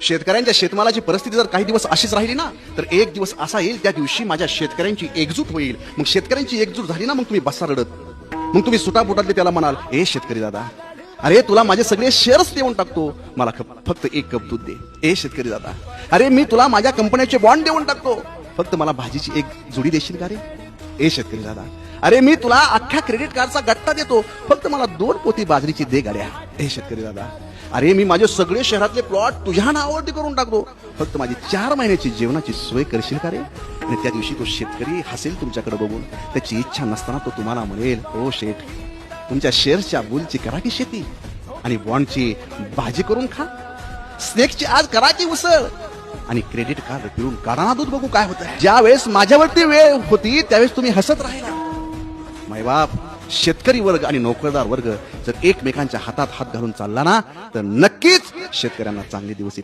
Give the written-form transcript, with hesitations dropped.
शेतकऱ्यांच्या शेतमालाची परिस्थिती जर काही दिवस अशीच राहिली ना, तर एक दिवस असा येईल त्या दिवशी माझ्या शेतकऱ्यांची एकजूट होईल. मग शेतकऱ्यांची एकजूट झाली ना, मग तुम्ही बसा रडत. मग तुम्ही सुटापुटातले त्याला म्हणाल, ए शेतकरी दादा, अरे तुला माझे सगळे शेअर्स देऊन टाकतो, मला फक्त एक कप दूध दे. ए शेतकरी दादा, अरे मी तुला माझ्या कंपन्याचे बॉन्ड देऊन टाकतो, फक्त मला भाजीची एक जुडी देशील का रे. ए शेतकरी दादा, अरे मी तुला अख्ख्या क्रेडिट कार्डचा गट्टा देतो, फक्त मला 2 पोती बाजरीची दे गाड्या. ए शेतकरी दादा, अरे मी माझे सगळे शहरातले प्लॉट तुझ्या नावावरती करून टाकतो, फक्त माझी 4 महिन्याची जेवणाची सोय करशील का रे. आणि त्या दिवशी तो शेतकरी हसेल तुमच्याकडे बघून. त्याची इच्छा नसताना तो तुम्हाला म्हणेल, ओ शेठ, तुमच्या शेअर्सच्या बुलची करा की शेती आणि बॉन्डची भाजी करून खा. स्नेक्सची आज करा की उसळ आणि क्रेडिट कार्ड पिळून काढा ना दूध, बघू काय होतं. ज्या वेळेस माझ्यावरती वेळ होती त्यावेळेस तुम्ही हसत राहिला. मायबाप, शेतकरी वर्ग आणि नोकरदार वर्ग जर एकमेकांच्या हातात हात घालून चालला ना, तर नक्कीच शेतकऱ्यांना चांगले दिवस येतील.